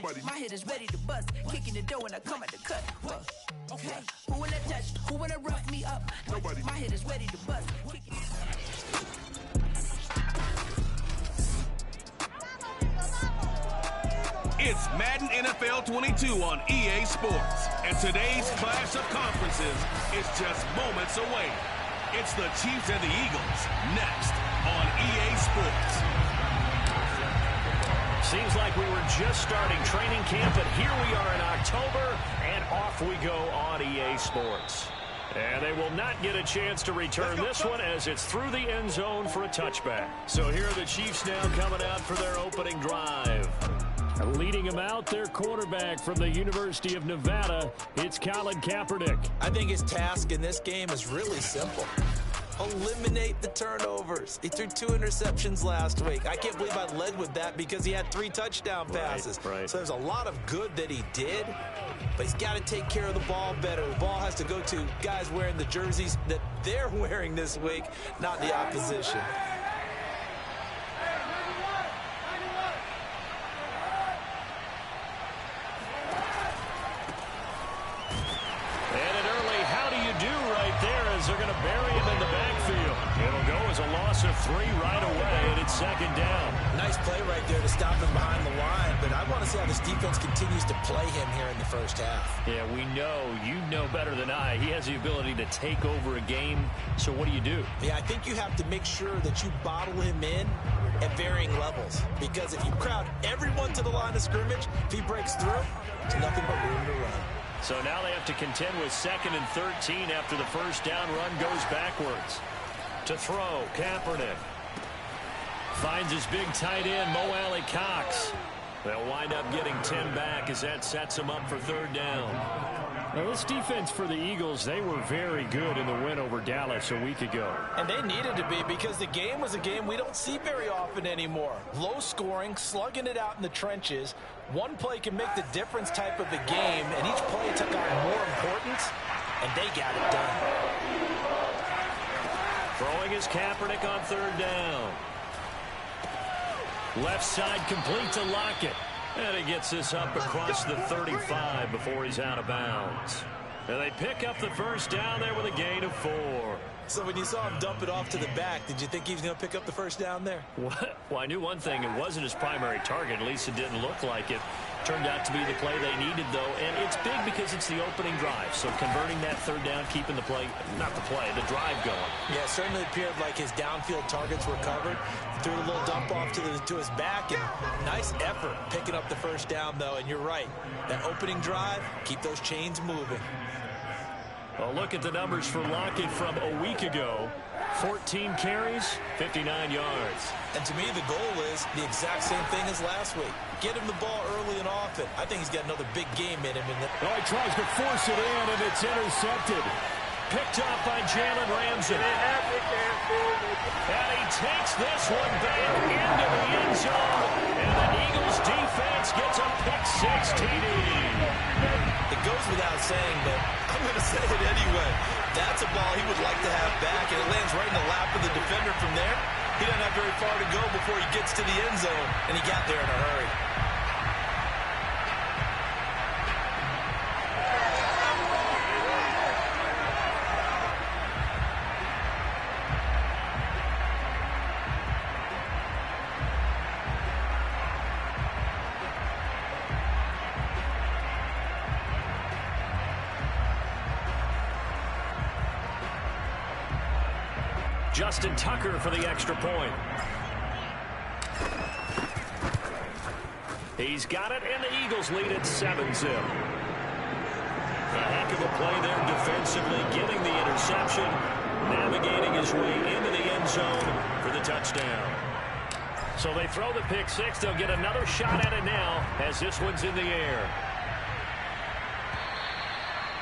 My head is ready to bust, kicking the door when I come at the cut. Okay, who wanna touch? Who wanna rough me up? Nobody. My head is ready to bust. It's Madden NFL 22 on EA Sports, and today's clash of conferences is just moments away. It's the Chiefs and the Eagles, next on EA Sports. Seems like we were just starting training camp, but here we are in October, and off we go on EA Sports. And they will not get a chance to return this one as it's through the end zone for a touchback. So here are the Chiefs now coming out for their opening drive. Leading them out, their quarterback from the University of Nevada, it's Colin Kaepernick. I think his task in this game is really simple. Eliminate the turnovers. He threw 2 interceptions last week. I can't believe I led with that because he had 3 touchdown passes. Right. So there's a lot of good that he did, but he's got to take care of the ball better. The ball has to go to guys wearing the jerseys that they're wearing this week, not the opposition. They're going to bury him in the backfield. It'll go as a loss of 3 right away, and it's second down. Nice play right there to stop him behind the line, but I want to see how this defense continues to play him here in the first half. Yeah, we know. You know better than I. He has the ability to take over a game, so what do? Yeah, I think you have to make sure that you bottle him in at varying levels, because if you crowd everyone to the line of scrimmage, if he breaks through, there's nothing but room to run. So now they have to contend with 2nd and 13 after the first down run goes backwards. To throw, Kaepernick. Finds his big tight end, Mo Alley-Cox. They'll wind up getting 10 back as that sets him up for 3rd down. Now this defense for the Eagles, they were very good in the win over Dallas a week ago. And they needed to be, because the game was a game we don't see very often anymore. Low scoring, slugging it out in the trenches. One play can make the difference type of a game, and each play took on more importance, and they got it done. Throwing is Kaepernick on 3rd down. Left side complete to Lockett. And he gets this up across the 35 before he's out of bounds. And they pick up the first down there with a gain of 4. So when you saw him dump it off to the back, did you think he was going to pick up the first down there? Well, I knew one thing. It wasn't his primary target. At least it didn't look like it. Turned out to be the play they needed, though. And it's big because it's the opening drive. So converting that 3rd down, keeping the play, not the play, the drive going. Yeah, it certainly appeared like his downfield targets were covered. Threw a little dump off to his back, and nice effort picking up the first down, though. And you're right. That opening drive, keep those chains moving. Well, look at the numbers for Lockett from a week ago. 14 carries, 59 yards. And to me, the goal is the exact same thing as last week. Get him the ball early and often. I think he's got another big game in him. Oh, he tries to force it in, and it's intercepted. Picked up by Jalen Ramsey. And he takes this one back into the end zone. And the Eagles defense gets a pick-6 TD. It goes without saying, but I'm going to say it anyway. That's a ball he would like to have back, and it lands right in the lap of the defender from there. He doesn't have very far to go before he gets to the end zone, and he got there in a hurry. Justin Tucker for the extra point. He's got it, and the Eagles lead at 7-0. A heck of a play there defensively, getting the interception, navigating his way into the end zone for the touchdown. So they throw the pick-6. They'll get another shot at it now as this one's in the air.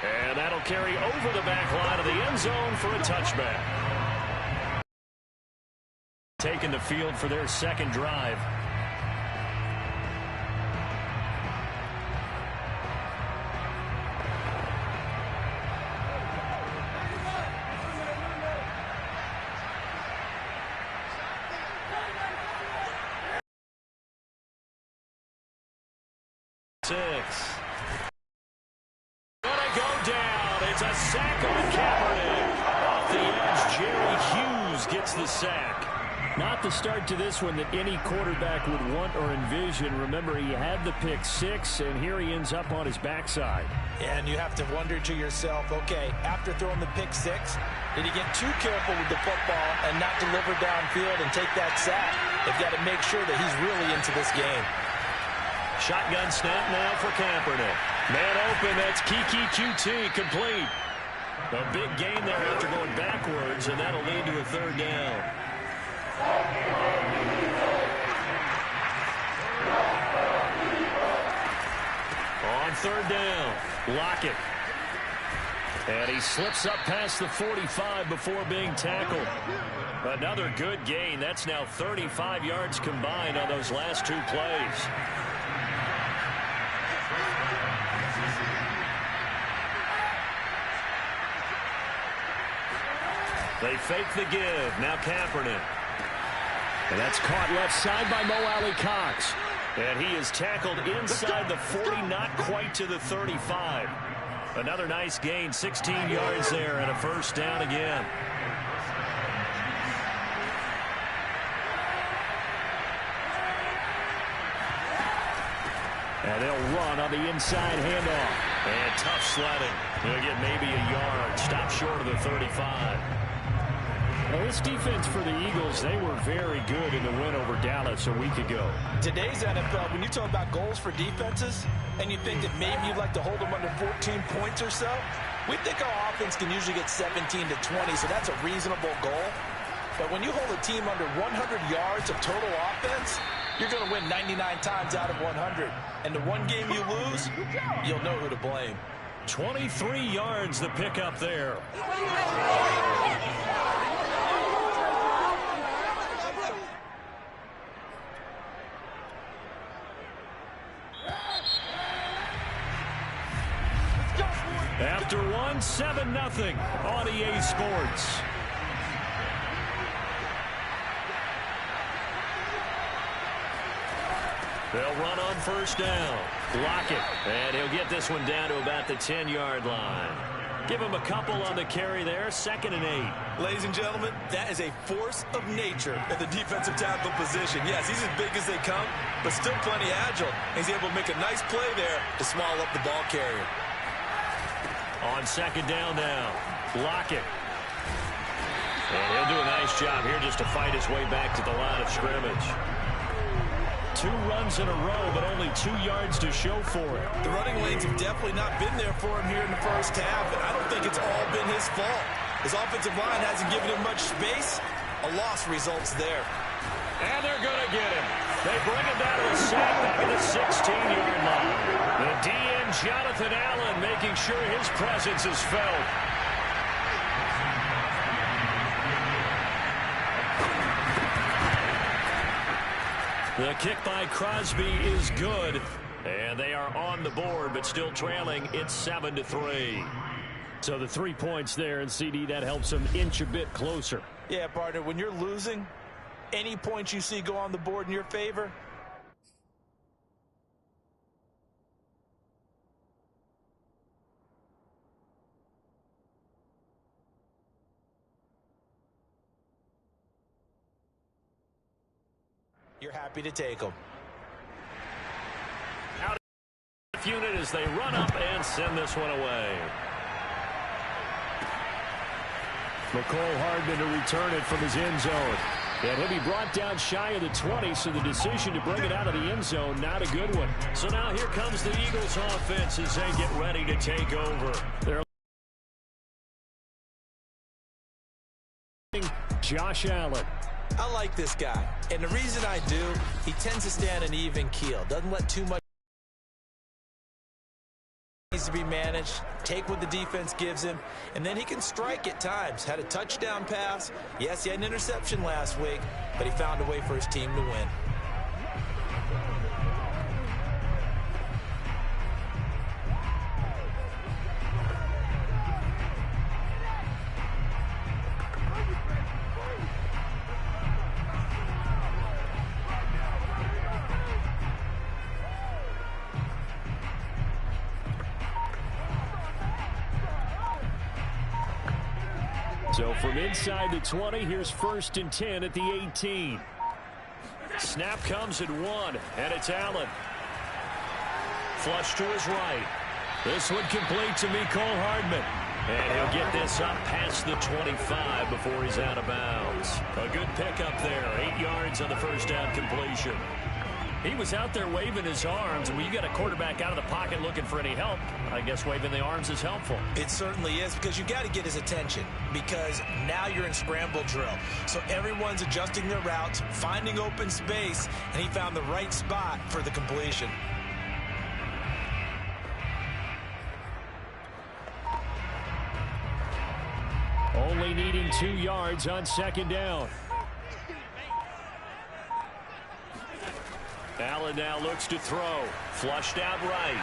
And that'll carry over the back line of the end zone for a touchback. Taking the field for their 2nd drive. 6. Gonna go down. It's a sack on Kaepernick. Off the edge, Jerry Hughes gets the sack. Not the start to this one that any quarterback would want or envision. Remember, he had the pick 6, and here he ends up on his backside. And you have to wonder to yourself, okay, after throwing the pick 6, did he get too careful with the football and not deliver downfield and take that sack? They've got to make sure that he's really into this game. Shotgun snap now for Kaepernick. Man open, that's Kiki QT, complete. A big gain there after going backwards, and that'll lead to a 3rd down. On 3rd down, Lockett. And he slips up past the 45 before being tackled. Another good gain. That's now 35 yards combined on those last 2 plays. They fake the give. Now Kaepernick. And that's caught left side by Mo Alley-Cox. And he is tackled inside the 40, not quite to the 35. Another nice gain, 16 yards there, and a 1st down again. And they'll run on the inside handoff. And tough sledding. They'll get maybe a yard. Stop short of the 35. Well, this defense for the Eagles, they were very good in the win over Dallas a week ago. Today's NFL, when you talk about goals for defenses, and you think that maybe you'd like to hold them under 14 points or so, we think our offense can usually get 17 to 20, so that's a reasonable goal. But when you hold a team under 100 yards of total offense, you're going to win 99 times out of 100. And the one game you lose, you'll know who to blame. 23 yards the pickup there. After 1, 7-0 on EA Sports. They'll run on 1st down. Lockett. And he'll get this one down to about the 10-yard line. Give him a couple on the carry there. 2nd and 8. Ladies and gentlemen, that is a force of nature at the defensive tackle position. Yes, he's as big as they come, but still plenty agile. He's able to make a nice play there to small up the ball carrier. On 2nd down now, Lockett. And he'll do a nice job here just to fight his way back to the line of scrimmage. 2 runs in a row, but only 2 yards to show for it. The running lanes have definitely not been there for him here in the 1st half, and I don't think it's all been his fault. His offensive line hasn't given him much space. A loss results there. And they're going to get him. They bring him down to a sack back at the 16-yard line. The DN, Jonathan Allen, making sure his presence is felt. The kick by Crosby is good. And they are on the board, but still trailing. It's 7-3. So the 3 points there, and CD, that helps them inch a bit closer. Yeah, partner, when you're losing, any points you see go on the board in your favor, you're happy to take them. Out of unit as they run up and send this one away. McCole Hardman to return it from his end zone. And he'll be brought down shy of the 20, so the decision to bring it out of the end zone, not a good one. So now here comes the Eagles offense as they get ready to take over. They're Josh Allen. I like this guy, and the reason I do, he tends to stay on an even keel. Doesn't let too much needs to be managed, take what the defense gives him, and then he can strike at times. Had a touchdown pass. Yes, he had an interception last week, but he found a way for his team to win. So from inside the 20, here's 1st and 10 at the 18. Snap comes at 1, and it's Allen. Flush to his right. This one complete to Mecole Hardman. And he'll get this up past the 25 before he's out of bounds. A good pickup there. 8 yards on the first down completion. He was out there waving his arms, and when you got a quarterback out of the pocket looking for any help, I guess waving the arms is helpful. It certainly is, because you got to get his attention, because now you're in scramble drill. So everyone's adjusting their routes, finding open space, and he found the right spot for the completion. Only needing 2 yards on 2nd down. Allen now looks to throw. Flushed out right.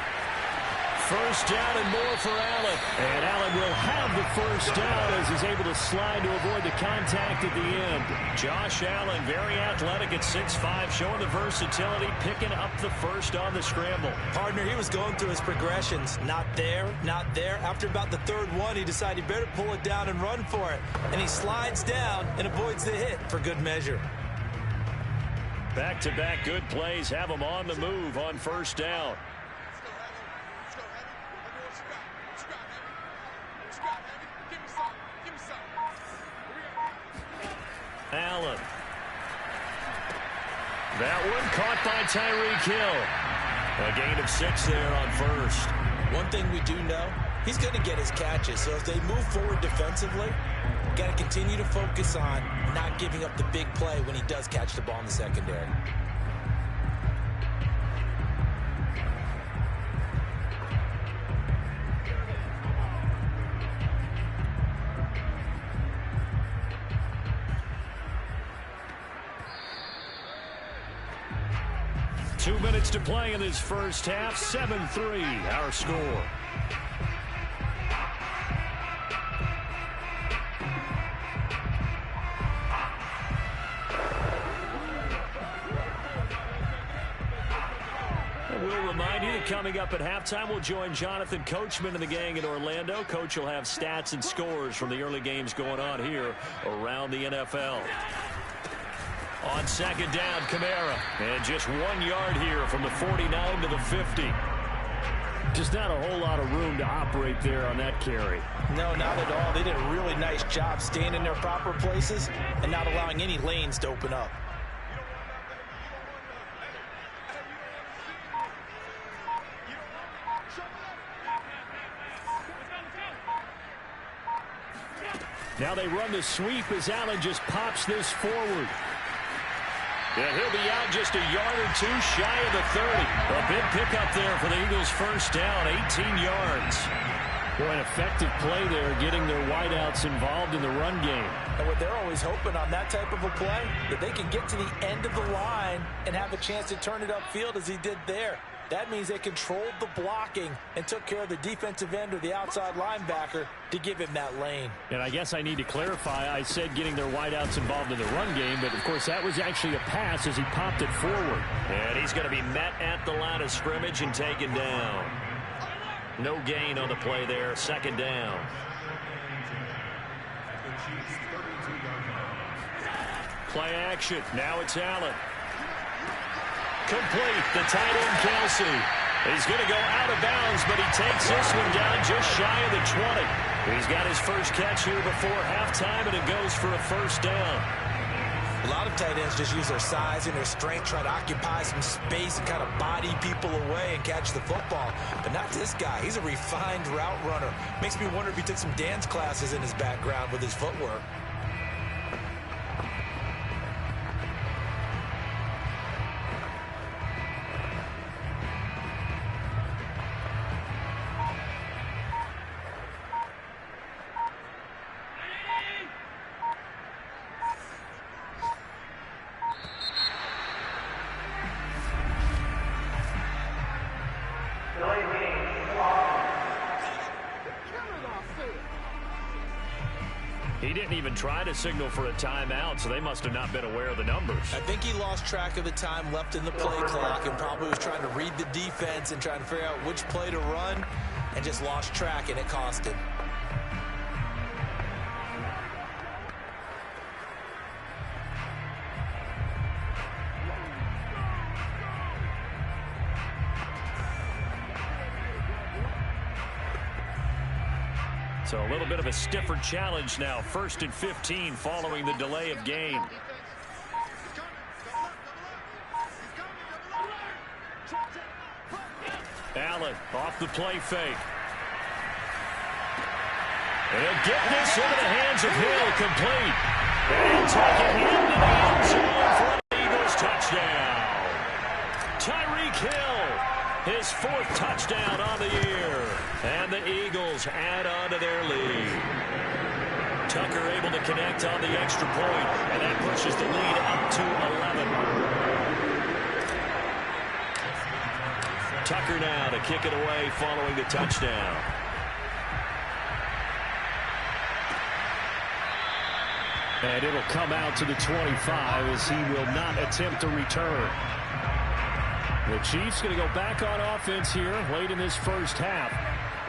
1st down and more for Allen. And Allen will have the 1st down as he's able to slide to avoid the contact at the end. Josh Allen, very athletic at 6'5", showing the versatility, picking up the 1st on the scramble. Partner, he was going through his progressions. Not there, not there. After about the 3rd one, he decided he better pull it down and run for it. And he slides down and avoids the hit for good measure. Back-to-back good plays have him on the move on 1st down. Allen. That one caught by Tyreek Hill. A gain of 6 there on 1st. One thing we do know, he's going to get his catches. So as they move forward defensively, got to continue to focus on not giving up the big play when he does catch the ball in the secondary. Two minutes to play in this first half. 7-3, our score. We'll remind you that coming up at halftime, we'll join Jonathan Coachman and the gang in Orlando. Coach will have stats and scores from the early games going on here around the NFL. On 2nd down, Kamara. And just 1 yard here from the 49 to the 50. Just not a whole lot of room to operate there on that carry. No, not at all. They did a really nice job staying in their proper places and not allowing any lanes to open up. Now they run the sweep as Allen just pops this forward. And he'll be out just a yard or 2 shy of the 30. A big pickup there for the Eagles' 1st down, 18 yards. Boy, an effective play there, getting their wideouts involved in the run game. And what they're always hoping on that type of a play, that they can get to the end of the line and have a chance to turn it upfield as he did there. That means they controlled the blocking and took care of the defensive end or the outside linebacker to give him that lane. And I guess I need to clarify, I said getting their wideouts involved in the run game, but of course that was actually a pass as he popped it forward. And he's going to be met at the line of scrimmage and taken down. No gain on the play there, 2nd down. Play action, now it's Allen. Complete, the tight end, Kelsey. He's going to go out of bounds, but he takes this one down just shy of the 20. He's got his first catch here before halftime, and it goes for a 1st down. A lot of tight ends just use their size and their strength, try to occupy some space and kind of body people away and catch the football. But not this guy. He's a refined route runner. Makes me wonder if he took some dance classes in his background with his footwork. He didn't even try to signal for a timeout, so they must have not been aware of the numbers. I think he lost track of the time left in the play clock and probably was trying to read the defense and trying to figure out which play to run and just lost track, and it cost him. So a little bit of a stiffer challenge now. 1st and 15 following the delay of game. Allen off the play fake. And he'll get this into the hands of Hill, complete. And he'll take it into the end zone for an Eagles touchdown. Tyreek Hill, his 4th touchdown on the year. And the Eagles add on to their lead. Tucker able to connect on the extra point, and that pushes the lead up to 11. Tucker now to kick it away following the touchdown. And it'll come out to the 25 as he will not attempt to return. The Chiefs going to go back on offense here late in this first half.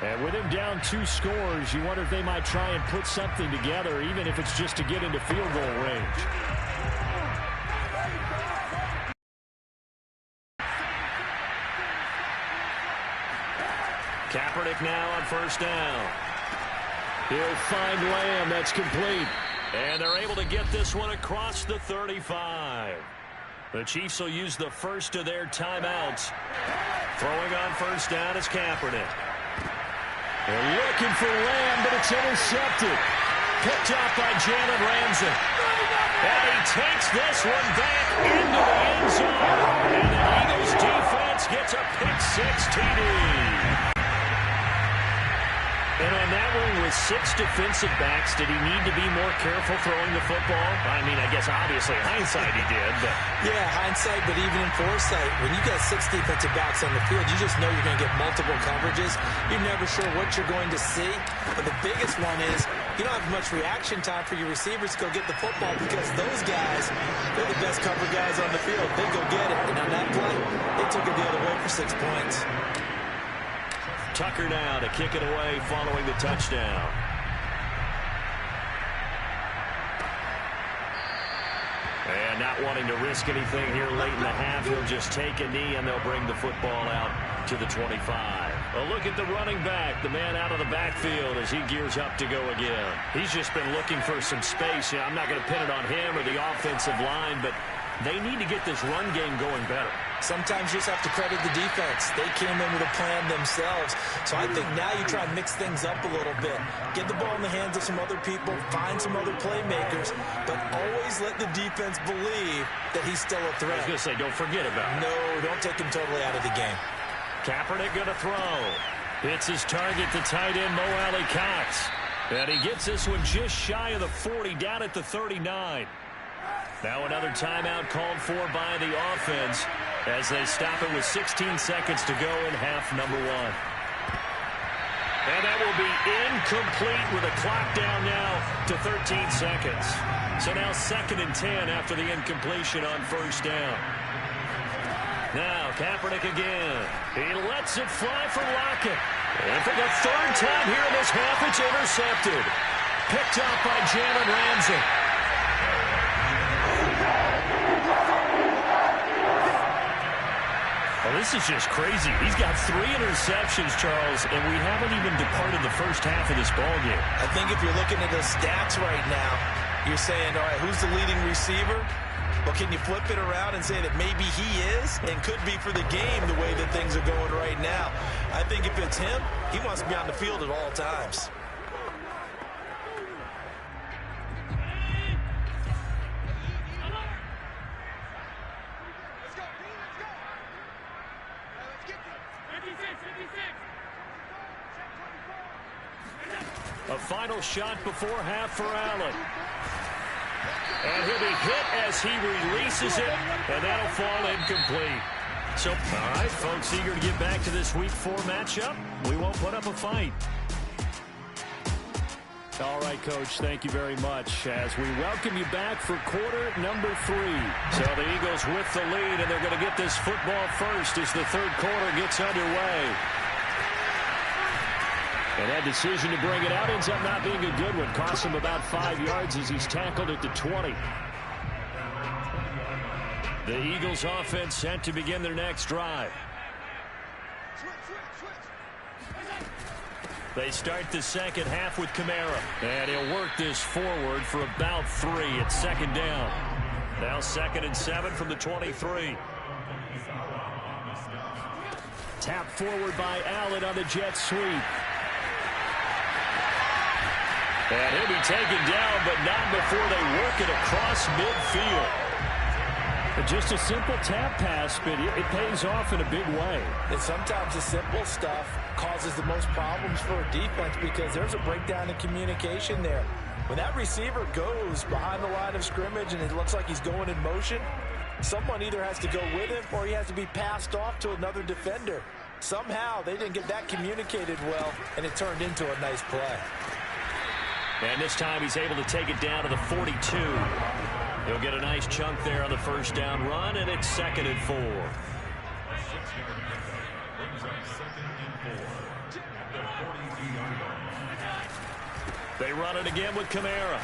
And with him down 2 scores, you wonder if they might try and put something together, even if it's just to get into field goal range. Kaepernick now on 1st down. He'll find Lamb. That's complete. And they're able to get this one across the 35. The Chiefs will use the first of their timeouts. Throwing on 1st down is Kaepernick. They're looking for Lamb, but it's intercepted. Picked up by Jalen Ramsey. And he takes this one back into the end zone. And the Eagles defense gets a pick-6 TD. And on that one, with 6 defensive backs, did he need to be more careful throwing the football? I mean, I guess obviously hindsight he did, but... Yeah, hindsight, but even in foresight, when you got 6 defensive backs on the field, you just know you're going to get multiple coverages. You're never sure what you're going to see. But the biggest one is you don't have much reaction time for your receivers to go get the football because those guys, they're the best cover guys on the field. They go get it. And on that play, they took it the other way for 6 points. Tucker now to kick it away following the touchdown. And not wanting to risk anything here late in the half, he'll just take a knee and they'll bring the football out to the 25. A look at the running back, the man out of the backfield as he gears up to go again. He's just been looking for some space. I'm not going to pin it on him or the offensive line, but they need to get this run game going better. Sometimes you just have to credit the defense. They came in with a plan themselves. So I think now you try and mix things up a little bit. Get the ball in the hands of some other people, find some other playmakers, but always let the defense believe that he's still a threat. I was going to say, don't forget about it. No, don't take him totally out of the game. Kaepernick going to throw. Hits his target, the tight end, Mo Alley-Cox. And he gets this one just shy of the 40, down at the 39. Now another timeout called for by the offense as they stop it with 16 seconds to go in half number 1. And that will be incomplete with a clock down now to 13 seconds. So now 2nd and 10 after the incompletion on 1st down. Now Kaepernick again. He lets it fly for Lockett. And for the 3rd time here in this half, it's intercepted. Picked up by Jalen Ramsey. Well, this is just crazy. He's got 3 interceptions, Charles, and we haven't even departed the first half of this ballgame. I think if you're looking at the stats right now, you're saying, all right, who's the leading receiver? Well, can you flip it around and say that maybe he is and could be for the game the way that things are going right now? I think if it's him, he wants to be on the field at all times. A final shot before half for Allen. And he'll be hit as he releases it, and that'll fall incomplete. So, all right, folks, eager to get back to this Week 4 matchup. We won't put up a fight. All right, Coach, thank you very much as we welcome you back for quarter number 3. So the Eagles with the lead, and they're going to get this football first as the 3rd quarter gets underway. And that decision to bring it out ends up not being a good one. Costs him about 5 yards as he's tackled at the 20. The Eagles offense set to begin their next drive. They start the second half with Kamara. And he'll work this forward for about 3. It's second down. Now 2nd and 7 from the 23. Tap forward by Allen on the jet sweep. And he'll be taken down, but not before they work it across midfield. Just a simple tap pass, but it pays off in a big way. And sometimes the simple stuff causes the most problems for a defense because there's a breakdown in communication there. When that receiver goes behind the line of scrimmage and it looks like he's going in motion, someone either has to go with him or he has to be passed off to another defender. Somehow they didn't get that communicated well, and it turned into a nice play. And this time he's able to take it down to the 42. He'll get a nice chunk there on the first down run, and it's 2nd and 4. They run it again with Kamara.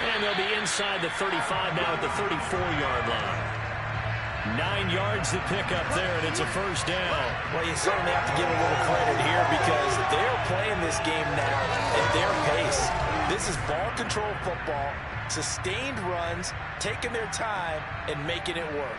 And they'll be inside the 35 now at the 34-yard line. 9 yards to pick up there, and it's a first down. Well, you certainly have to give a little credit here because they're playing this game now at their pace. This is ball control football, sustained runs, taking their time, and making it work.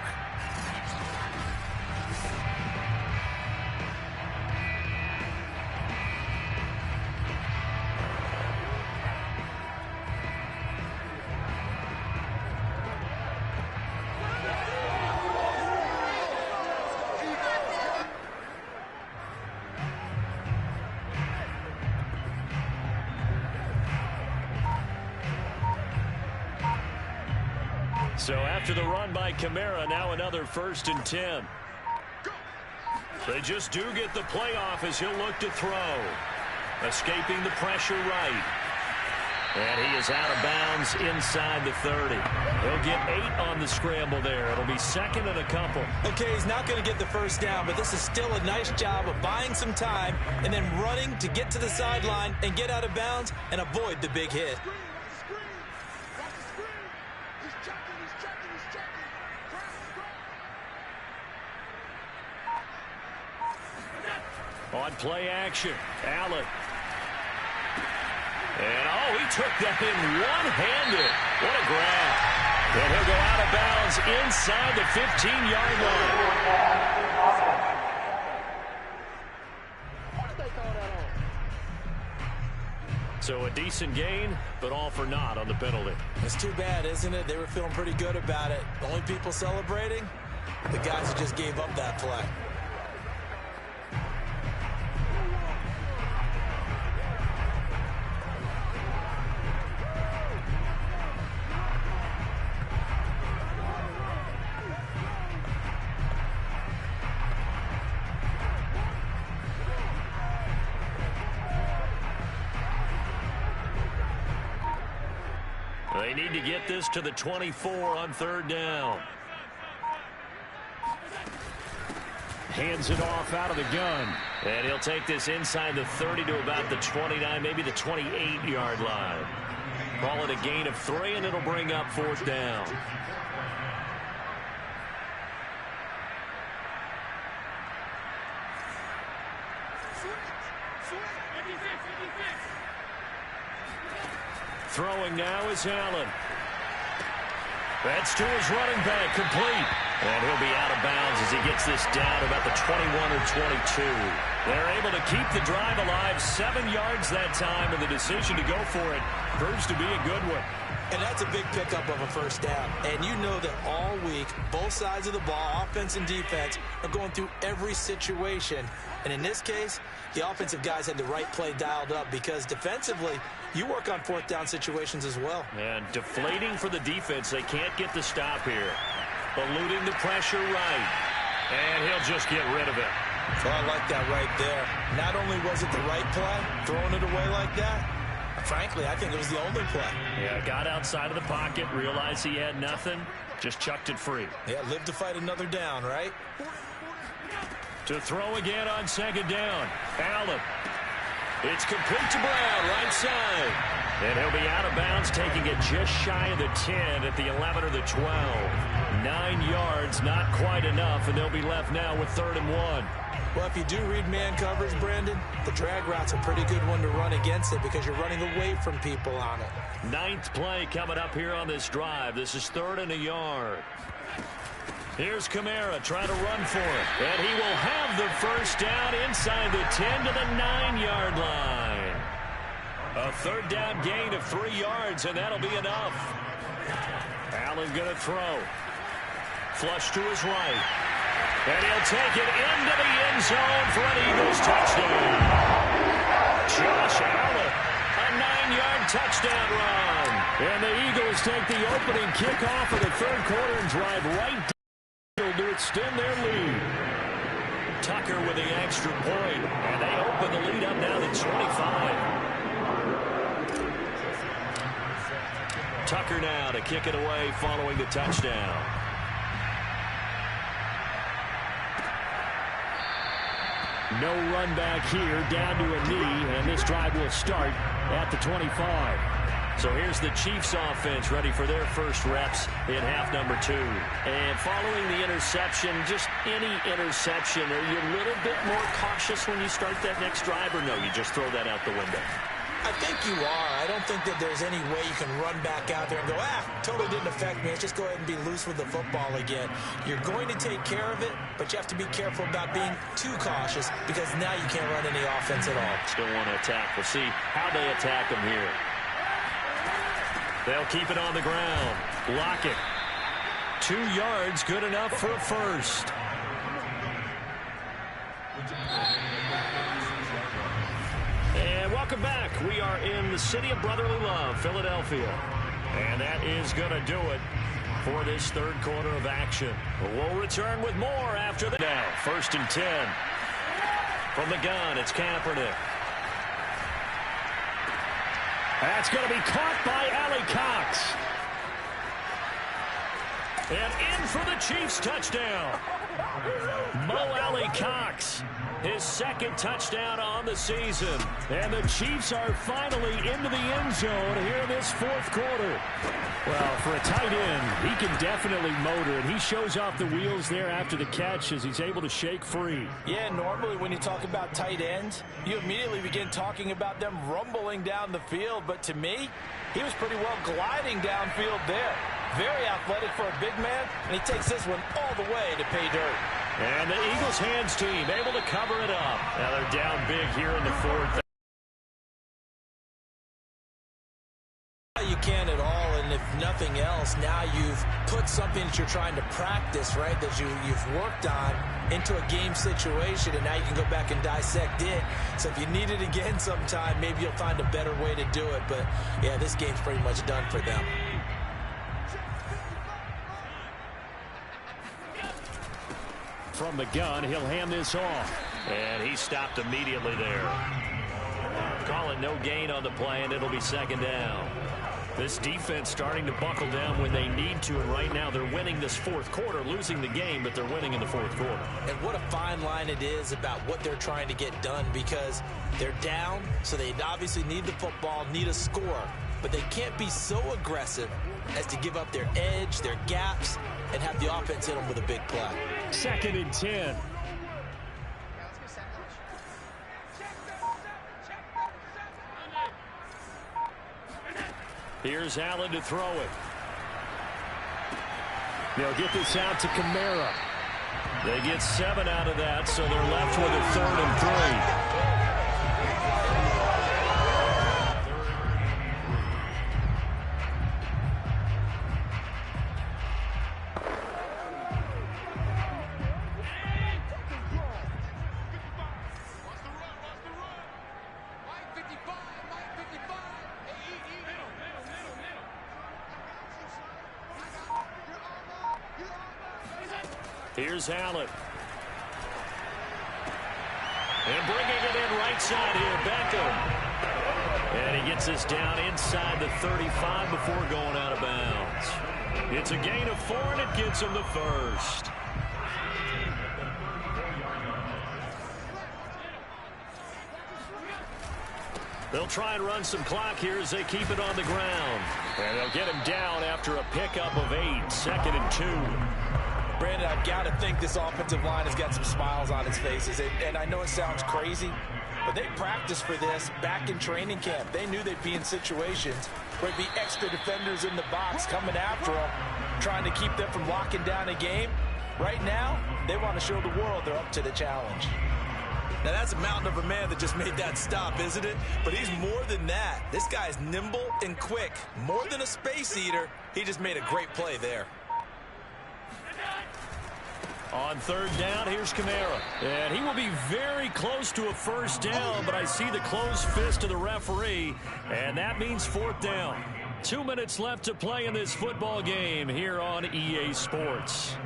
So after the run by Kamara, now another 1st and 10. They just do get the playoff as he'll look to throw. Escaping the pressure right. And he is out of bounds inside the 30. He'll get 8 on the scramble there. It'll be 2nd and a couple. Okay, he's not going to get the first down, but this is still a nice job of buying some time and then running to get to the sideline and get out of bounds and avoid the big hit. On play action, Allen. And, oh, he took that in one-handed. What a grab. And he'll go out of bounds inside the 15-yard line. So a decent gain, but all for naught on the penalty. It's too bad, isn't it? They were feeling pretty good about it. The only people celebrating, the guys who just gave up that play. They need to get this to the 24 on 3rd down. Hands it off out of the gun. And he'll take this inside the 30 to about the 29, maybe the 28-yard line. Call it a gain of 3, and it'll bring up 4th down. Throwing now is Allen. That's to his running back, complete. And he'll be out of bounds as he gets this down about the 21 or 22. They're able to keep the drive alive, 7 yards that time, and the decision to go for it proves to be a good one. And that's a big pickup of a first down. And you know that all week, both sides of the ball, offense and defense, are going through every situation. And in this case, the offensive guys had the right play dialed up because defensively, you work on 4th down situations as well. And deflating for the defense. They can't get the stop here. Eluding the pressure right. And he'll just get rid of it. Well, I like that right there. Not only was it the right play, throwing it away like that, frankly, I think it was the only play. Yeah, got outside of the pocket, realized he had nothing, just chucked it free. Yeah, live to fight another down, right? To throw again on 2nd down. Allen. It's complete to Brown, right side. And he'll be out of bounds, taking it just shy of the 10 at the 11 or the 12. 9 yards, not quite enough, and they'll be left now with 3rd and 1. Well, if you do read man coverage, Brandon, the drag route's a pretty good one to run against it because you're running away from people on it. 9th play coming up here on this drive. This is 3rd and a yard. Here's Kamara trying to run for it. And he will have the first down inside the 10 to the 9-yard line. A 3rd down gain of 3 yards, and that'll be enough. Allen going to throw. Flush to his right. And he'll take it into the end zone for an Eagles touchdown. Josh Allen, a 9-yard touchdown run. And the Eagles take the opening kickoff of the 3rd quarter and drive right down to extend their lead. Tucker with the extra point, and they open the lead up now to 25. Tucker now to kick it away following the touchdown. No run back here, down to a knee, and this drive will start at the 25. So here's the Chiefs offense ready for their first reps in half number 2. And following the interception, just any interception, are you a little bit more cautious when you start that next drive, or no, you just throw that out the window? I think you are. I don't think that there's any way you can run back out there and go, totally didn't affect me. Let's just go ahead and be loose with the football again. You're going to take care of it, but you have to be careful about being too cautious because now you can't run any offense at all. Still want to attack. We'll see how they attack them here. They'll keep it on the ground. Block it. 2 yards, good enough for a first. And welcome back. We are in the city of brotherly love, Philadelphia. And that is going to do it for this 3rd quarter of action. We'll return with more after the now. 1st and 10. From the gun, it's Kaepernick. That's going to be caught by Ali Cox. And in for the Chiefs touchdown. Mo Ali Cox, his 2nd touchdown on the season. And the Chiefs are finally into the end zone here in this 4th quarter. Well, for a tight end, he can definitely motor, and he shows off the wheels there after the catch as he's able to shake free. Yeah, normally when you talk about tight ends, you immediately begin talking about them rumbling down the field. But to me, he was pretty well gliding downfield there. Very athletic for a big man, and he takes this one all the way to pay dirt. And the Eagles hands team able to cover it up. Now they're down big here in the 4th. You can at all, and if nothing else, now you've put something that you're trying to practice, right, that you've worked on into a game situation, and now you can go back and dissect it. So if you need it again sometime, maybe you'll find a better way to do it. But, yeah, this game's pretty much done for them. From the gun, he'll hand this off. And he stopped immediately there. Call it no gain on the play, and it'll be 2nd down. This defense starting to buckle down when they need to, and right now they're winning this 4th quarter, losing the game, but they're winning in the 4th quarter. And what a fine line it is about what they're trying to get done, because they're down, so they obviously need the football, need a score, but they can't be so aggressive as to give up their edge, their gaps, and have the offense hit them with a big play. 2nd and 10. Here's Allen to throw it. They'll get this out to Kamara. They get 7 out of that, so they're left with a 3rd and 3. Here's Allen. And bringing it in right side here, Beckham. And he gets this down inside the 35 before going out of bounds. It's a gain of 4, and it gets him the first. They'll try and run some clock here as they keep it on the ground. And they'll get him down after a pickup of 8, 2nd and 2. Brandon, I've got to think this offensive line has got some smiles on its faces. And I know it sounds crazy, but they practiced for this back in training camp. They knew they'd be in situations where there'd be extra defenders in the box coming after them, trying to keep them from locking down a game. Right now, they want to show the world they're up to the challenge. Now, that's a mountain of a man that just made that stop, isn't it? But he's more than that. This guy's nimble and quick. More than a space eater. He just made a great play there. On 3rd down, here's Kamara. And he will be very close to a first down, but I see the closed fist of the referee, and that means 4th down. 2 minutes left to play in this football game here on EA Sports.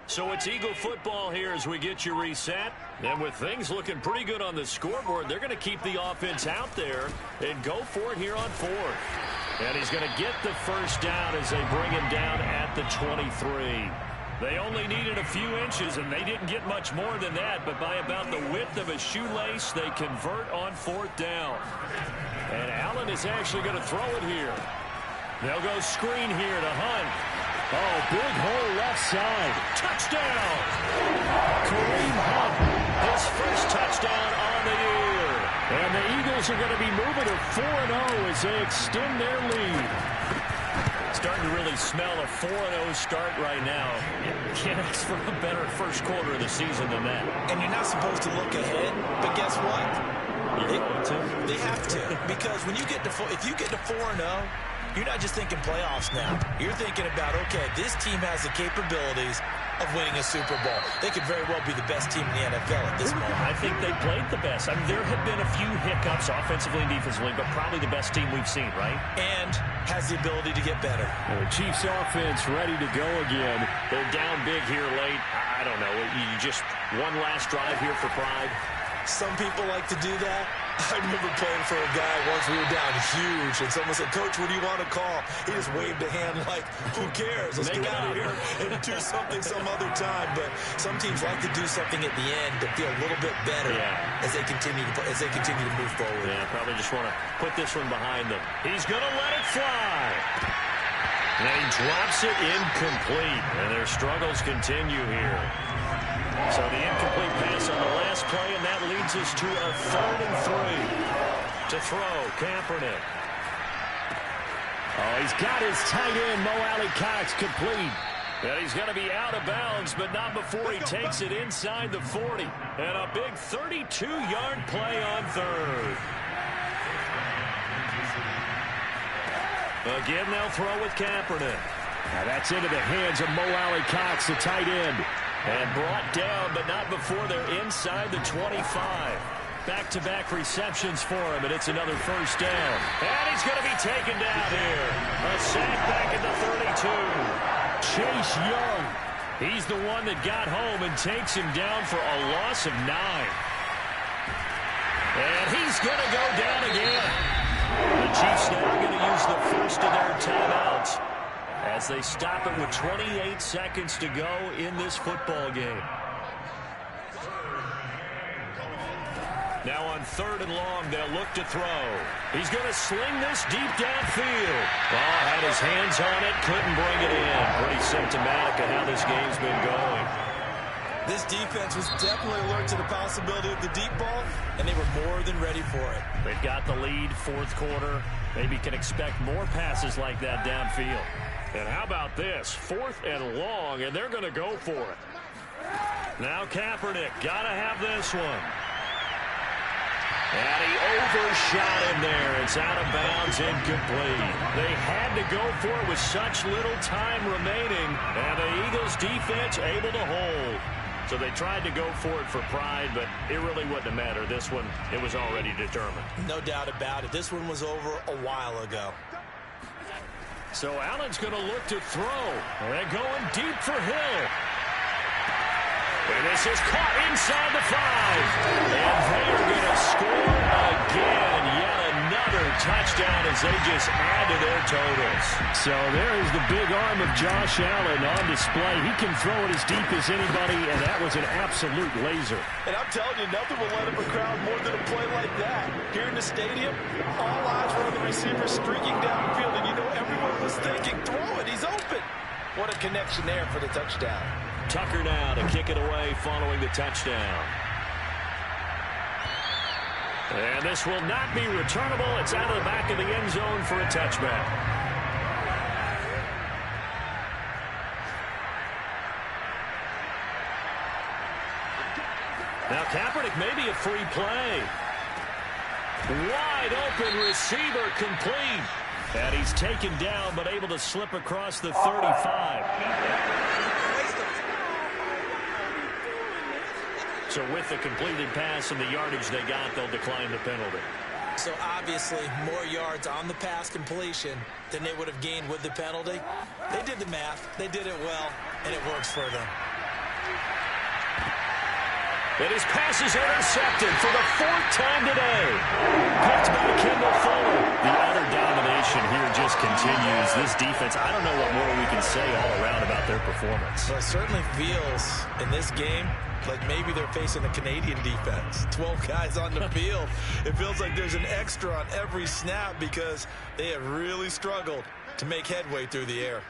So it's Eagle football here as we get you reset. And with things looking pretty good on the scoreboard, they're going to keep the offense out there and go for it here on 4th. And he's going to get the first down as they bring him down at the 23. They only needed a few inches, and they didn't get much more than that. But by about the width of a shoelace, they convert on 4th down. And Allen is actually going to throw it here. They'll go screen here to Hunt. Oh, big hole left side. Touchdown! Kareem Hunt, his first touchdown on the year. And the Eagles are going to be moving to 4-0 as they extend their lead. Starting to really smell a 4-0 start right now. Can't ask for a better first quarter of the season than that. And you're not supposed to look ahead, but guess what? They have to. Because when you get to if you get to 4-0, you're not just thinking playoffs now. You're thinking about, okay, this team has the capabilities of winning a Super Bowl. They could very well be the best team in the NFL at this moment. I think they played the best. I mean, there have been a few hiccups offensively and defensively, but probably the best team we've seen, right? And has the ability to get better. The Chiefs offense ready to go again. They're down big here late. I don't know. You just one last drive here for pride. Some people like to do that. I remember playing for a guy once. We were down huge, and someone said, "Coach, what do you want to call?" He just waved a hand like, "Who cares? Let's get out of here and do something some other time." But some teams like to do something at the end to feel a little bit better as they continue to move forward. Yeah, probably just want to put this one behind them. He's going to let it fly. And he drops it incomplete, and their struggles continue here. So the incomplete pass on the last play, and that leads us to a 3rd and 3. To throw, Kaepernick. Oh, he's got his tight end, Mo Alley-Cox, complete. And he's going to be out of bounds, but not before he takes it inside the 40. And a big 32-yard play on 3rd. Again, they'll throw with Kaepernick. Now that's into the hands of Mo Alley-Cox, the tight end. And brought down, but not before they're inside the 25. Back-to-back receptions for him, and it's another first down. And he's going to be taken down here. A sack back at the 32. Chase Young. He's the one that got home and takes him down for a loss of 9. And he's going to go down again. The Chiefs now going to use the first of their timeouts as they stop it with 28 seconds to go in this football game. Now on 3rd and long, they'll look to throw. He's going to sling this deep downfield. Oh, had his hands on it, couldn't bring it in. Pretty symptomatic of how this game's been going. This defense was definitely alert to the possibility of the deep ball, and they were more than ready for it. They've got the lead, 4th quarter. Maybe can expect more passes like that downfield. And how about this? 4th and long, and they're going to go for it. Now Kaepernick, got to have this one. And he overshot him there. It's out of bounds, incomplete. They had to go for it with such little time remaining, and the Eagles defense able to hold. So they tried to go for it for pride, but it really wouldn't have mattered. This one, it was already determined. No doubt about it. This one was over a while ago. So Allen's going to look to throw. They're going deep for Hill. And this is caught inside the 5. And they are going to score again. Yet another touchdown as they just add to their totals. So there is the big arm of Josh Allen on display. He can throw it as deep as anybody, and that was an absolute laser. And I'm telling you, nothing will let up a crowd more than a play like that. Here in the stadium, all eyes were on the receiver streaking downfield, and you know everyone was thinking, throw it, he's open. What a connection there for the touchdown. Tucker now to kick it away following the touchdown. And this will not be returnable. It's out of the back of the end zone for a touchback. Now Kaepernick may be a free play. Wide open receiver complete. And he's taken down but able to slip across the 35. So with the completed pass and the yardage they got, they'll decline the penalty. So obviously more yards on the pass completion than they would have gained with the penalty. They did the math. They did it well, and it works for them. And his pass is intercepted for the 4th time today. Picked by Kendall Fuller. The utter domination here just continues. This defense, I don't know what more we can say all around about their performance. Well, it certainly feels in this game like maybe they're facing the Canadian defense. 12 guys on the field. It feels like there's an extra on every snap because they have really struggled to make headway through the air.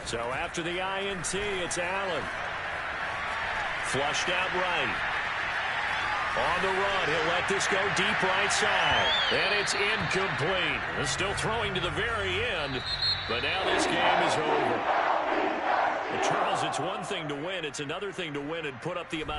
So after the INT, it's Allen. Flushed out right. On the run, he'll let this go deep right side. And it's incomplete. They're still throwing to the very end, but now this game is over. Well, Charles, it's one thing to win. It's another thing to win and put up the amount